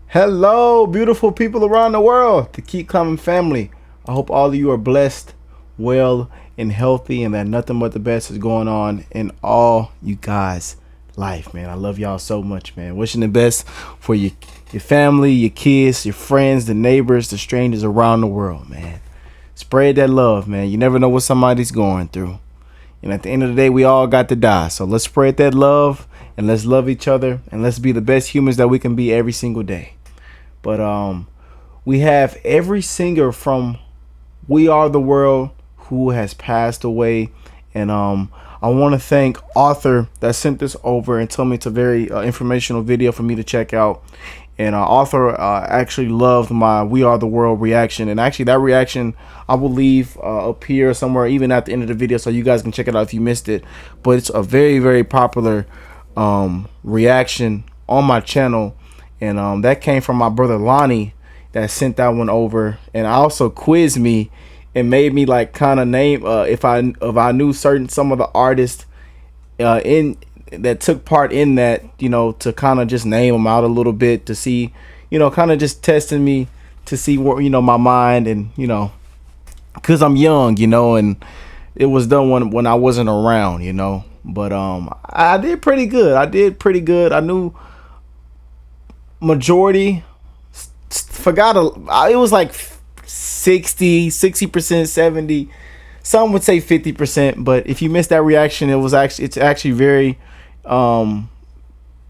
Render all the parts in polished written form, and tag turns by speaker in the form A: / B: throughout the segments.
A: Hello, beautiful people around the world, the Keep Coming family. I hope all of you are blessed, well, and healthy, and that nothing but the best is going on in all you guys' life, man. I love y'all so much, man. Wishing the best for your family, your kids, your friends, the neighbors, the strangers around the world, man. Spread that love, man. You never know what somebody's going through. And at the end of the day, we all got to die. So let's spread that love and let's love each other and let's be the best humans that we can be every single day. But we have every singer from We Are the World who has passed away. And I want to thank Arthur that sent this over and told me it's a very informational video for me to check out. And Arthur actually loved my We Are the World reaction. And actually that reaction I will leave up here somewhere, even at the end of the video, so you guys can check it out if you missed it. But it's a very, very popular reaction on my channel. And that came from my brother Lonnie that sent that one over. And also quizzed me and made me like kind of name if I knew some of the artists in that took part in that, you know, to kind of just name them out a little bit to see, you know, kind of just testing me to see what, you know, my mind, and you know, because I'm young, you know, and it was done when I wasn't around, you know. But I did pretty good. I knew majority. Forgot it was like 60%, 70. Some would say 50%, but if you missed that reaction, it's actually very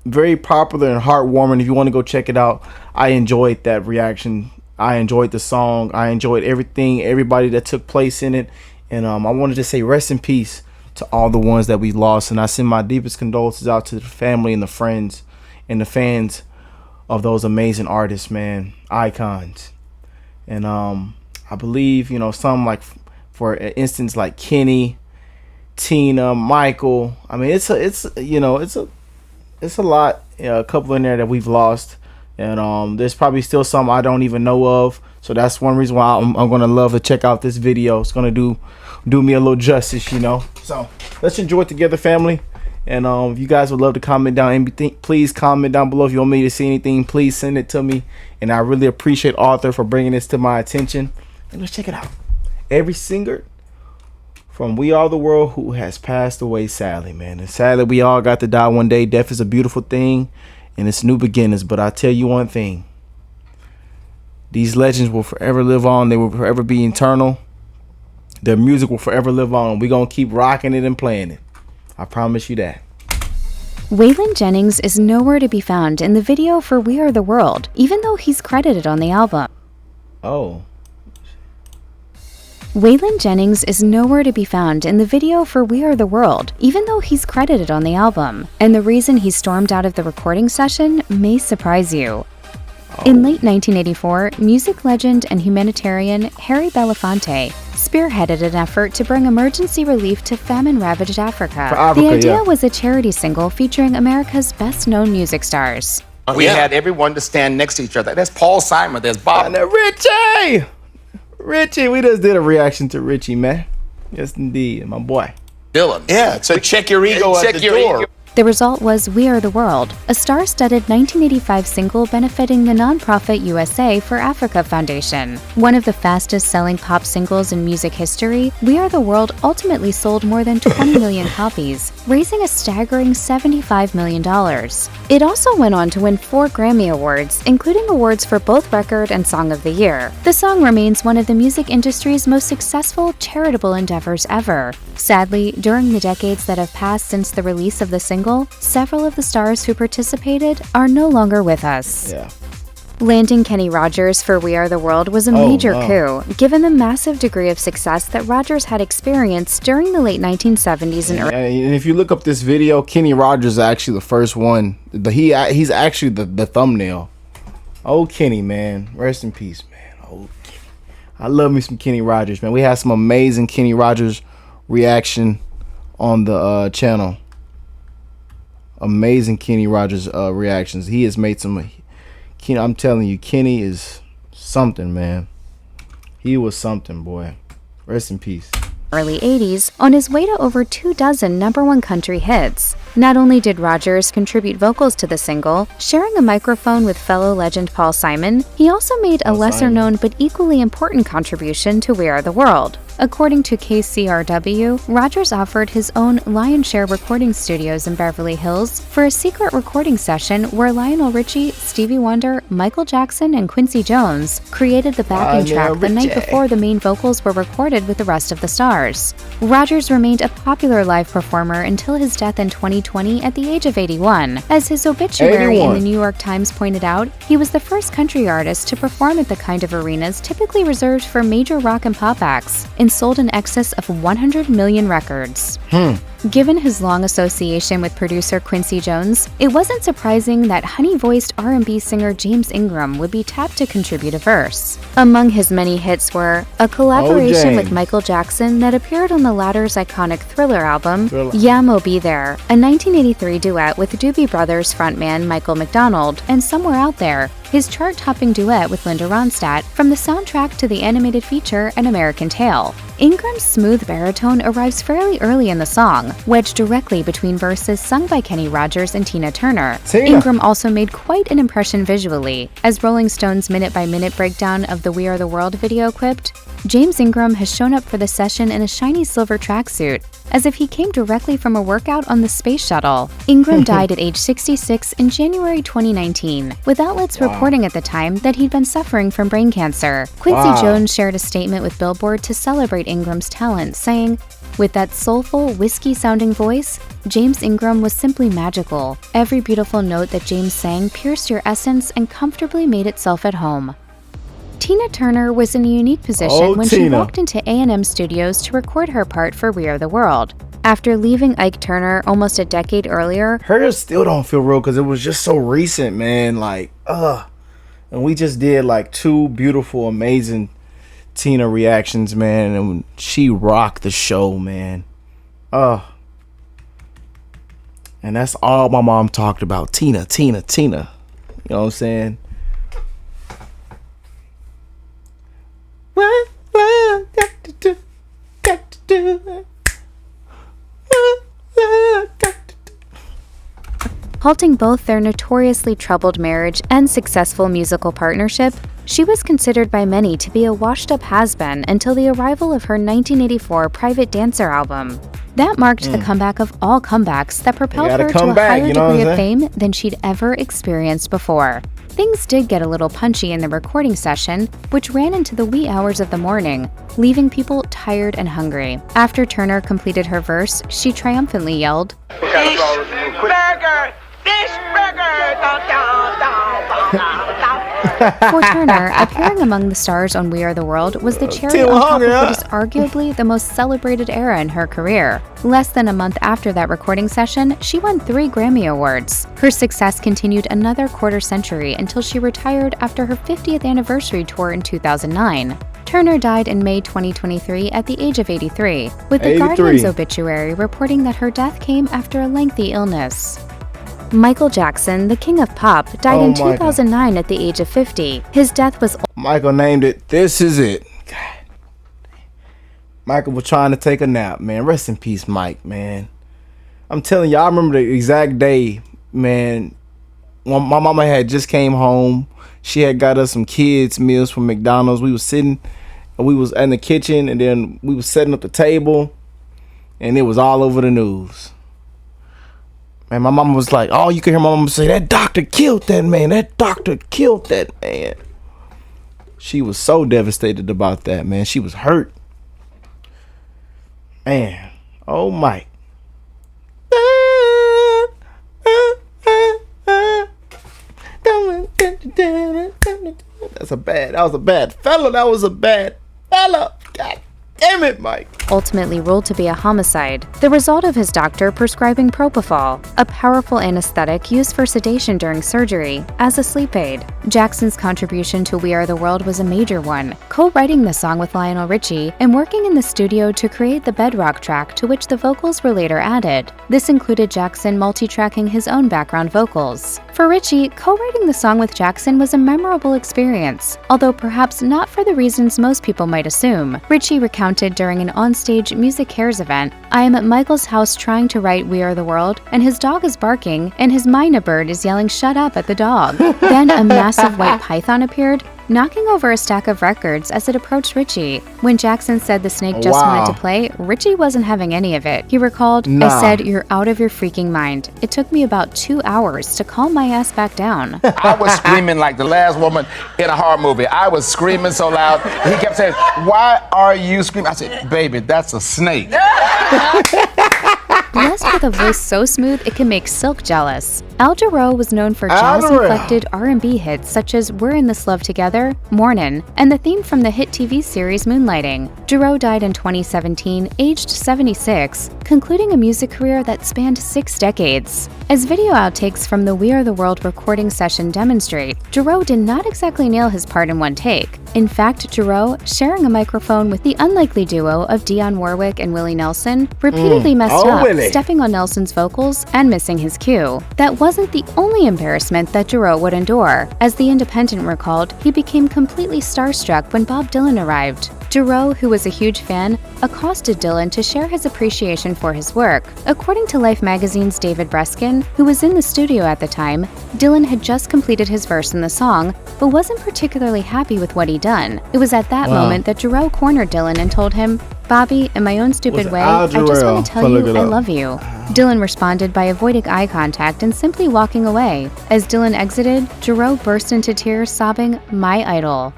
A: very popular and heartwarming. If you want to go check it out, I enjoyed that reaction. I enjoyed the song. I enjoyed everybody that took place in it. And I wanted to say rest in peace to all the ones that we lost. And I send my deepest condolences out to the family and the friends and the fans of those amazing artists, man, icons. And I believe, you know, some like, for instance, like Kenny, Tina, Michael. I mean, it's a lot, a couple in there that we've lost, and there's probably still some I don't even know of. So that's one reason why I'm gonna love to check out this video. It's gonna do me a little justice, you know. So let's enjoy it together, family. And if you guys would love to comment down anything, please comment down below. If you want me to see anything, please send it to me. And I really appreciate Arthur for bringing this to my attention. And let's check it out. Every singer from We Are the World who has passed away, sadly, man. It's sad that we all got to die one day. Death is a beautiful thing, and it's new beginnings. But I tell you one thing. These legends will forever live on. They will forever be eternal. Their music will forever live on. We're going to keep rocking it and playing it. I promise you that.
B: Waylon Jennings is nowhere to be found in the video for We Are the World, even though he's credited on the album.
A: Oh.
B: Waylon Jennings is nowhere to be found in the video for We Are the World, even though he's credited on the album. And the reason he stormed out of the recording session may surprise you. In late 1984, music legend and humanitarian Harry Belafonte spearheaded an effort to bring emergency relief to famine-ravaged Africa. The idea was a charity single featuring America's best-known music stars.
C: We had everyone to stand next to each other. There's Paul Simon, there's Bob.
A: Richie, we just did a reaction to Richie, man. Yes, indeed, my boy.
C: Dylan.
D: Yeah, so check your ego at the door.
B: The result was We Are the World, a star-studded 1985 single benefiting the nonprofit USA for Africa Foundation. One of the fastest-selling pop singles in music history, We Are the World ultimately sold more than 20 million copies, raising a staggering $75 million. It also went on to win 4 Grammy Awards, including awards for both Record and Song of the Year. The song remains one of the music industry's most successful charitable endeavors ever. Sadly, during the decades that have passed since the release of the single, several of the stars who participated are no longer with us.
A: Yeah.
B: Landing Kenny Rogers for We Are the World was a major coup, given the massive degree of success that Rogers had experienced during the late 1970s and early.
A: And if you look up this video, Kenny Rogers is actually the first one. He's actually the thumbnail. Oh, Kenny, man. Rest in peace, man. Oh, Kenny. I love me some Kenny Rogers, man. We had some amazing Kenny Rogers reaction on the channel. Amazing Kenny Rogers reactions. He has made some. I'm telling you, Kenny is something, man. He was something, boy. Rest in peace.
B: early 80s on his way to over 24 #1 country hits. Not only did Rogers contribute vocals to the single, sharing a microphone with fellow legend Paul Simon, he also made a lesser-known but equally important contribution to We Are the World. According to KCRW, Rogers offered his own Lion Share recording studios in Beverly Hills for a secret recording session where Lionel Richie, Stevie Wonder, Michael Jackson, and Quincy Jones created the backing track the night before the main vocals were recorded with the rest of the stars. Rogers remained a popular live performer until his death in 2020 at the age of 81. As his obituary in the New York Times pointed out, he was the first country artist to perform at the kind of arenas typically reserved for major rock and pop acts, and sold in excess of 100 million records. Given his long association with producer Quincy Jones, it wasn't surprising that honey-voiced R&B singer James Ingram would be tapped to contribute a verse. Among his many hits were a collaboration with Michael Jackson that appeared on the latter's iconic Thriller album, Yeah Mo Be There, a 1983 duet with Doobie Brothers frontman Michael McDonald, and Somewhere Out There, his chart-topping duet with Linda Ronstadt from the soundtrack to the animated feature An American Tail. Ingram's smooth baritone arrives fairly early in the song, wedged directly between verses sung by Kenny Rogers and Tina Turner. Ingram also made quite an impression visually. As Rolling Stone's minute-by-minute breakdown of the We Are the World video quipped, James Ingram has shown up for the session in a shiny silver tracksuit, as if he came directly from a workout on the space shuttle. Ingram died at age 66 in January 2019, with outlets reporting at the time that he'd been suffering from brain cancer. Quincy Jones shared a statement with Billboard to celebrate Ingram's talent, saying, "With that soulful, whiskey-sounding voice, James Ingram was simply magical. Every beautiful note that James sang pierced your essence and comfortably made itself at home." Tina Turner was in a unique position when she walked into A&M Studios to record her part for We Are the World. After leaving Ike Turner almost a decade earlier,
A: hers still don't feel real because it was just so recent, man. Like, and we just did like 2 beautiful, amazing Tina reactions, man, and she rocked the show, man. And that's all my mom talked about. Tina. You know what I'm saying? What got to do?
B: halting both their notoriously troubled marriage and successful musical partnership, she was considered by many to be a washed-up has-been until the arrival of her 1984 Private Dancer album. That marked the comeback of all comebacks that propelled her to a higher degree of fame than she'd ever experienced before. Things did get a little punchy in the recording session, which ran into the wee hours of the morning, leaving people tired and hungry. After Turner completed her verse, she triumphantly yelled,
E: "Fish burger! Fish burger! Dun, dun, dun, dun, dun, dun."
B: For Turner, appearing among the stars on We Are the World was the cherry on top of what is arguably the most celebrated era in her career. Less than a month after that recording session, she won 3 Grammy Awards. Her success continued another quarter century until she retired after her 50th anniversary tour in 2009. Turner died in May 2023 at the age of 83, with The Guardian's obituary reporting that her death came after a lengthy illness. Michael Jackson, the king of pop, died in 2009 at the age of 50. His death was...
A: Michael named it, "This Is It." God. Michael was trying to take a nap, man. Rest in peace, Mike, man. I'm telling you, I remember the exact day, man, when my mama had just came home. She had got us some kids' meals from McDonald's. We was sitting, and we was in the kitchen, and then we was setting up the table, and it was all over the news. And my mama was like, "Oh, you can hear my mama say, 'That doctor killed that man. That doctor killed that man.'" She was so devastated about that, man. She was hurt. Man. Oh, Mike. That was a bad fella. God damn it, Mike.
B: Ultimately ruled to be a homicide, the result of his doctor prescribing propofol, a powerful anesthetic used for sedation during surgery, as a sleep aid. Jackson's contribution to We Are the World was a major one, co-writing the song with Lionel Richie and working in the studio to create the bedrock track to which the vocals were later added. This included Jackson multi-tracking his own background vocals. For Richie, co-writing the song with Jackson was a memorable experience, although perhaps not for the reasons most people might assume. Richie recounted recounted during an onstage Music Cares event, "I am at Michael's house trying to write We Are the World, and his dog is barking, and his mynah bird is yelling 'shut up' at the dog." Then a massive white python appeared, knocking over a stack of records as it approached Richie. When Jackson said the snake just wanted to play, Richie wasn't having any of it. He recalled, "I said, 'You're out of your freaking mind.' It took me about 2 hours to calm my ass back down."
C: I was screaming like the last woman in a horror movie. I was screaming so loud. He kept saying, "Why are you screaming?" I said, "Baby, that's a snake."
B: Blessed with a voice so smooth it can make Silk jealous, Al Jarreau was known for jazz-inflected R&B hits such as We're in This Love Together, Mornin', and the theme from the hit TV series Moonlighting. Jarreau died in 2017, aged 76, concluding a music career that spanned 6 decades. As video outtakes from the We Are the World recording session demonstrate, Jarreau did not exactly nail his part in one take. In fact, Jarreau, sharing a microphone with the unlikely duo of Dionne Warwick and Willie Nelson, repeatedly messed up, stepping on Nelson's vocals and missing his cue. That wasn't the only embarrassment that Jarreau would endure. As The Independent recalled, he became completely starstruck when Bob Dylan arrived. Jarreau, who was a huge fan, accosted Dylan to share his appreciation for his work. According to Life magazine's David Breskin, who was in the studio at the time, Dylan had just completed his verse in the song, but wasn't particularly happy with what he'd done. It was at that moment that Jarreau cornered Dylan and told him, "Bobby, in my own stupid way, I just want to tell you I love you." Dylan responded by avoiding eye contact and simply walking away. As Dylan exited, Jarreau burst into tears sobbing, "My idol."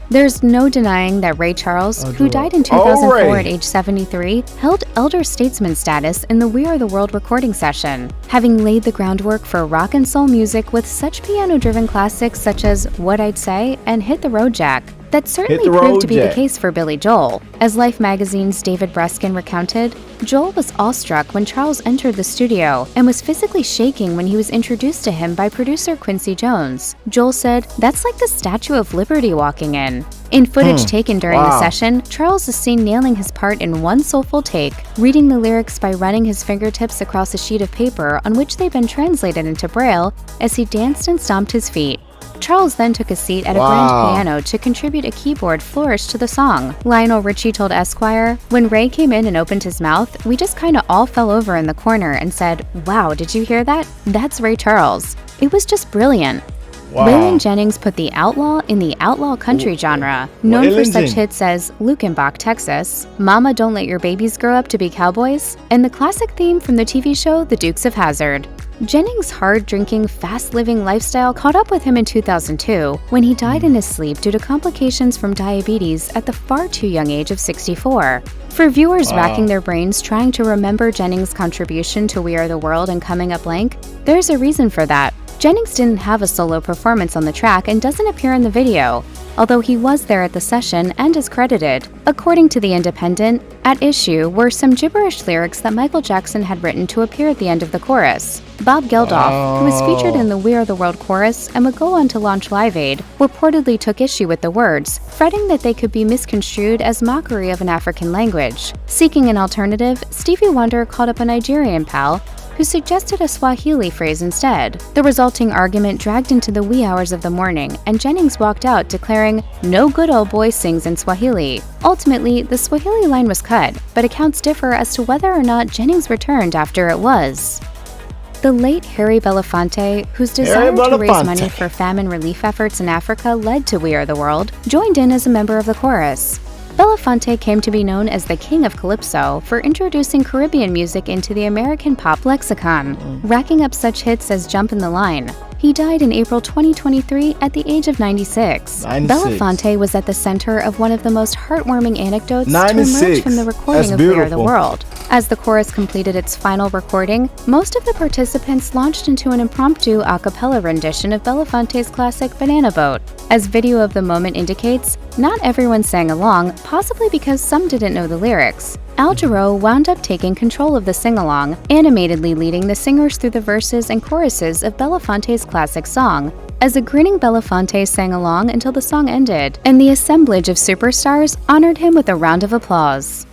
B: There's no denying that Ray Charles, who died in 2004 at age 73, held elder statesman status in the We Are the World recording session, having laid the groundwork for rock and soul music with such piano-driven classics such as What I'd Say and Hit the Road Jack. That certainly proved to be the case for Billy Joel. As Life magazine's David Breskin recounted, Joel was awestruck when Charles entered the studio and was physically shaking when he was introduced to him by producer Quincy Jones. Joel said, "That's like the Statue of Liberty walking in." In footage taken during the session, Charles is seen nailing his part in one soulful take, reading the lyrics by running his fingertips across a sheet of paper on which they've been translated into Braille as he danced and stomped his feet. Charles then took a seat at a grand piano to contribute a keyboard flourish to the song. Lionel Richie told Esquire, "When Ray came in and opened his mouth, we just kinda all fell over in the corner and said, 'Wow, did you hear that? That's Ray Charles.' It was just brilliant." Waylon Jennings put the outlaw in the outlaw country genre, known for such hits as Lukenbach, Texas, Mama Don't Let Your Babies Grow Up to Be Cowboys, and the classic theme from the TV show The Dukes of Hazzard. Jennings' hard-drinking, fast-living lifestyle caught up with him in 2002 when he died in his sleep due to complications from diabetes at the far too young age of 64. For viewers racking their brains trying to remember Jennings' contribution to We Are the World and coming up blank, there's a reason for that. Jennings didn't have a solo performance on the track and doesn't appear in the video, although he was there at the session and is credited. According to The Independent, at issue were some gibberish lyrics that Michael Jackson had written to appear at the end of the chorus. Bob Geldof, who was featured in the We Are the World chorus and would go on to launch Live Aid, reportedly took issue with the words, fretting that they could be misconstrued as mockery of an African language. Seeking an alternative, Stevie Wonder called up a Nigerian pal who suggested a Swahili phrase instead. The resulting argument dragged into the wee hours of the morning, and Jennings walked out declaring, "No good old boy sings in Swahili." Ultimately, the Swahili line was cut, but accounts differ as to whether or not Jennings returned after it was. The late Harry Belafonte, whose desire to raise money for famine relief efforts in Africa led to We Are the World, joined in as a member of the chorus. Belafonte came to be known as the King of Calypso for introducing Caribbean music into the American pop lexicon, racking up such hits as Jump in the Line. He died in April 2023 at the age of 96. Belafonte was at the center of one of the most heartwarming anecdotes to emerge from the recording of We Are the World. As the chorus completed its final recording, most of the participants launched into an impromptu a cappella rendition of Belafonte's classic Banana Boat. As video of the moment indicates, not everyone sang along, possibly because some didn't know the lyrics. Al Jarreau wound up taking control of the sing-along, animatedly leading the singers through the verses and choruses of Belafonte's classic song, as a grinning Belafonte sang along until the song ended, and the assemblage of superstars honored him with a round of applause.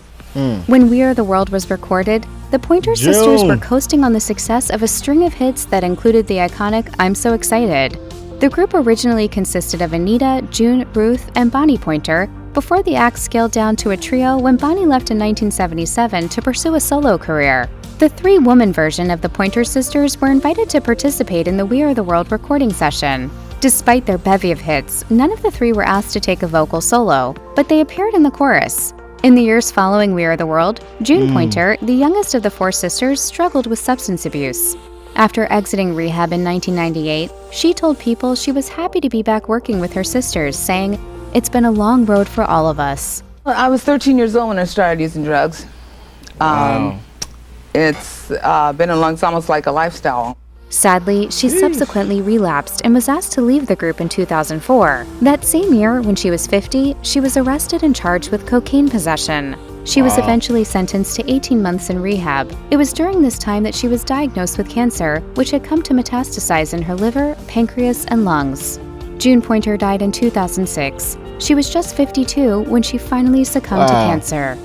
B: When We Are the World was recorded, the Pointer Sisters were coasting on the success of a string of hits that included the iconic I'm So Excited. The group originally consisted of Anita, June, Ruth, and Bonnie Pointer, before the act scaled down to a trio when Bonnie left in 1977 to pursue a solo career. The three-woman version of the Pointer Sisters were invited to participate in the We Are the World recording session. Despite their bevy of hits, none of the three were asked to take a vocal solo, but they appeared in the chorus. In the years following We Are the World, June Pointer, the youngest of the four sisters, struggled with substance abuse. After exiting rehab in 1998, she told People she was happy to be back working with her sisters, saying, "It's been a long road for all of us."
F: Well, I was 13 years old when I started using drugs. It's been it's almost like a lifestyle.
B: Sadly, she subsequently relapsed and was asked to leave the group in 2004. That same year, when she was 50, she was arrested and charged with cocaine possession. She was eventually sentenced to 18 months in rehab. It was during this time that she was diagnosed with cancer, which had come to metastasize in her liver, pancreas, and lungs. June Pointer died in 2006. She was just 52 when she finally succumbed to cancer.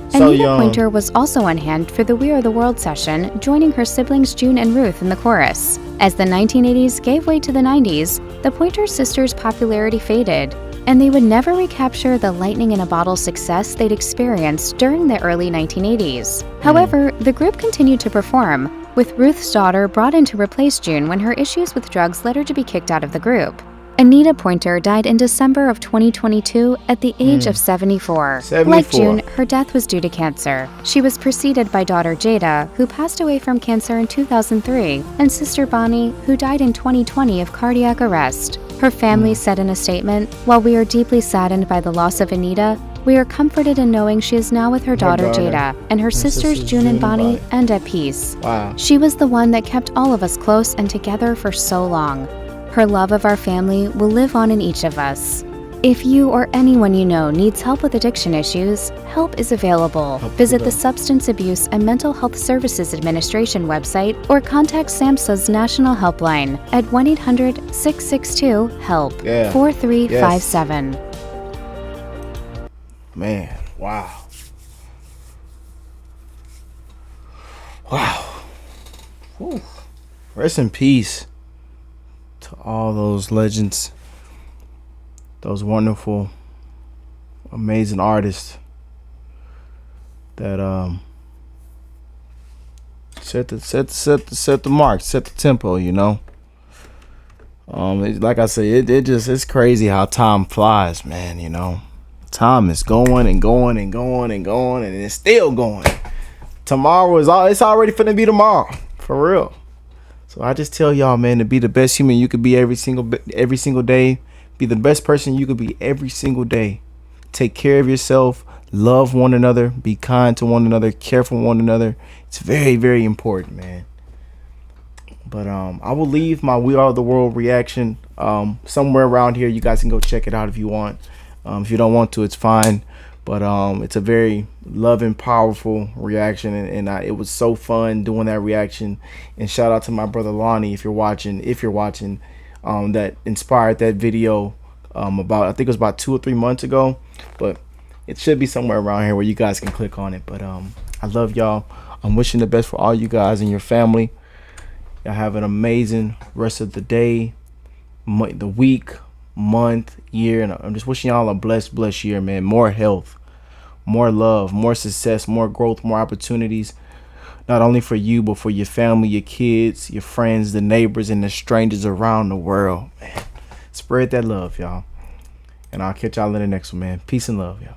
A: So
B: Anita
A: young.
B: Pointer was also on hand for the We Are the World session, joining her siblings June and Ruth in the chorus. As the 1980s gave way to the 90s, the Pointer Sisters' popularity faded, and they would never recapture the lightning-in-a-bottle success they'd experienced during the early 1980s. However, the group continued to perform, with Ruth's daughter brought in to replace June when her issues with drugs led her to be kicked out of the group. Anita Pointer died in December of 2022 at the age of 74.
A: 74.
B: Like June, her death was due to cancer. She was preceded by daughter Jada, who passed away from cancer in 2003, and sister Bonnie, who died in 2020 of cardiac arrest. Her family said in a statement, "While we are deeply saddened by the loss of Anita, we are comforted in knowing she is now with her daughter Jada and her sisters June and Bonnie and at peace.
A: Wow.
B: She was the one that kept all of us close and together for so long. Her love of our family will live on in each of us." If you or anyone you know needs help with addiction issues, help is available. Visit the Substance Abuse and Mental Health Services Administration website or contact SAMHSA's National Helpline at 1-800-662-HELP,
A: Yeah.
B: 4357.
A: Man, wow. Wow. Whew. Rest in peace to all those legends, those wonderful, amazing artists that set the mark, set the tempo, you know. Like I said, it's crazy how time flies, man, you know. Time is going and going and going and going, and it's still going. Tomorrow it's already finna be tomorrow, for real. So I just tell y'all, man, to be the best human you could be every single day. Be the best person you could be every single day. Take care of yourself. Love one another. Be kind to one another. Care for one another. It's very, very important, man. But I will leave my We Are the World reaction somewhere around here. You guys can go check it out if you want. If you don't want to, it's fine. But it's a very loving, powerful reaction, and it was so fun doing that reaction. And shout out to my brother Lonnie if you're watching. That inspired that video I think it was about 2 or 3 months ago, but it should be somewhere around here where you guys can click on it. But I love y'all. I'm wishing the best for all you guys and your family. Y'all have an amazing rest of the day, the week, month, year, and I'm just wishing y'all a blessed year, man. More health, more love, more success, more growth, more opportunities, not only for you but for your family, your kids, your friends, the neighbors, and the strangers around the world, man. Spread that love, y'all, and I'll catch y'all in the next one, man. Peace and love, y'all.